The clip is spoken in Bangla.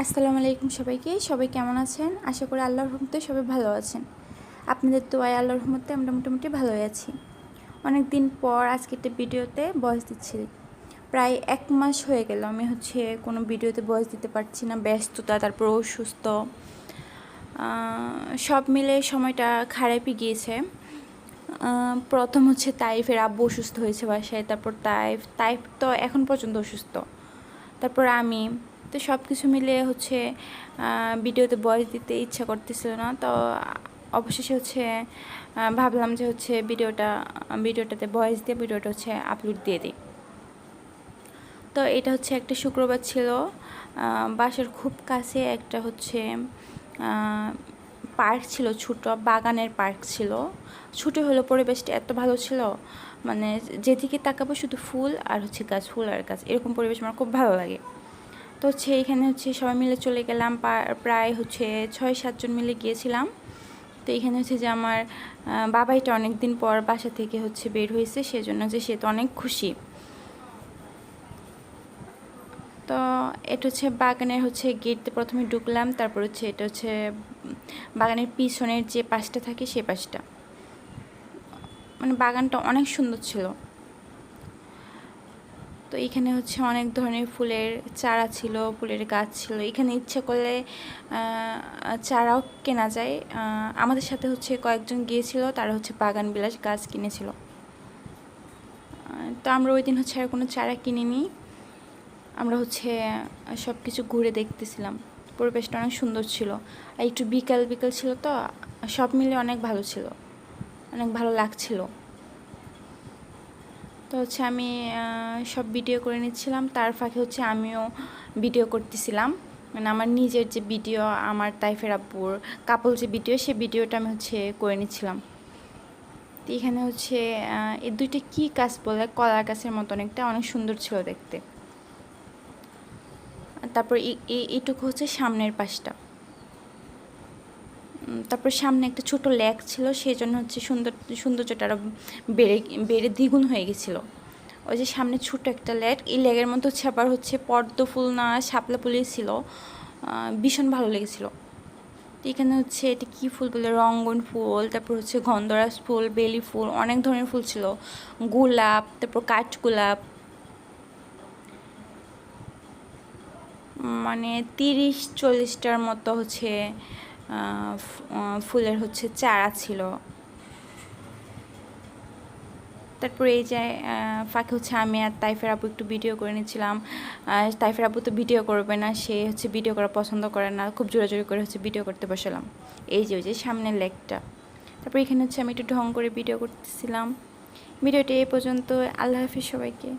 আসসালামু আলাইকুম সবাই কেমন আছেন? আশা করি আল্লাহর রহমতে সবাই ভালো আছেন। আপনাদের দোয়ায় আল্লাহর রহমতে আমরা মোটামুটি ভালোই আছি। অনেক দিন পর আজকে একটা ভিডিওতে ভয়েস দিচ্ছি। প্রায় 1 মাস হয়ে গেল আমি কোনো ভিডিওতে ভয়েস দিতে পারছি না, ব্যস্ততা, তারপর অসুস্থ, সব মিলে সময়টা খারাপই গিয়েছে। প্রথম তাইফের আব্বু অসুস্থ হয়েছে বাসায়, তারপর তাইফ তো এখন পর্যন্ত অসুস্থ, তারপর আমি তো সব কিছু মিলে ভিডিওতে ভয়েস দিতে ইচ্ছা করতেছিল না। তো অবশেষে ভাবলাম যে ভিডিওটাতে ভয়েস দিয়ে ভিডিওটা আপলোড দিয়ে দিই। তো এটা একটা শুক্রবার ছিল। বাসার খুব কাছে একটা পার্ক ছিল, ছোট বাগানের পার্ক ছিল। ছোটো হলো, পরিবেশটা এত ভালো ছিল, মানে যেদিকে তাকাবো শুধু ফুল আর গাছ, ফুল আর গাছ, এরকম পরিবেশ আমার খুব ভালো লাগে। তো এখানে সবাই মিলে চলে গেলাম, প্রায় 6-7 জন মিলে গিয়েছিলাম। তো এখানে যে আমার বাবাইটা অনেক দিন পর বাসা থেকে বের হয়েছে, সেজন্য সে তো অনেক খুশি। তো এটা বাগানের গেট দিয়ে প্রথমে ঢুকলাম, তারপর এটা বাগানের পিছনের যে পাশটা থাকে সে পাশটা, মানে বাগানটা অনেক সুন্দর ছিল। তো এখানে অনেক ধরনের ফুলের চারা ছিল, ফুলের গাছ ছিল। এখানে ইচ্ছা করলে চারাও কেনা যায়। আমাদের সাথে কয়েকজন গিয়েছিল, তারা বাগান বিলাস গাছ কিনেছিল। তো আমরা ওই দিন আর কোনো চারা কিনিনি, আমরা সব কিছু ঘুরে দেখতেছিলাম। পরিবেশটা অনেক সুন্দর ছিল, আর একটু বিকাল বিকাল ছিল, তো সব মিলে অনেক ভালো ছিল, অনেক ভালো লাগছিল। তো আমি সব ভিডিও করে নিচ্ছিলাম, তার ফাঁকে আমিও ভিডিও করতেছিলাম, মানে আমার নিজের যে ভিডিও, আমার তাইফের আব্বুর কাপল যে ভিডিও, সেই ভিডিওটা আমি করে নিচ্ছিলাম। তো এখানে এই দুইটা কী গাছ বলে, কলা গাছের মতো অনেক সুন্দর ছিল দেখতে। তারপর এইটুকু সামনের পাশটা, তারপর সামনে একটা ছোট লেক ছিল, সেই জন্য সৌন্দর্যটা আরও বেড়ে দ্বিগুণ হয়ে গেছিলো। ওই যে সামনে ছোট একটা লেক, এই লেকের মধ্যে আবার পদ্ম ফুল না শাপলা ফুলই ছিল, ভীষণ ভালো লেগেছিলো। এখানে এটা কী ফুল বলে, রঙ্গন ফুল, তারপর গন্ধরাজ ফুল, বেলি ফুল, অনেক ধরনের ফুল ছিল, গোলাপ, তারপর কাঠগোলাপ, মানে 30-40টার মতো ফুলের চারা ছিল। তারপরে এই যে ফাঁকে আমি আর তাইফের আপু একটু ভিডিও করে নিচ্ছিলাম। তাইফের আপু তো ভিডিও করবে না, সে ভিডিও করা পছন্দ করে না, খুব জোরাজোরি করে ভিডিও করতে বসালাম। এই যে সামনের লেকটা। তারপর এখানে আমি একটু ঢং করে ভিডিও করতেছিলাম। ভিডিওটি এই পর্যন্ত। আল্লাহ হাফিজ সবাইকে।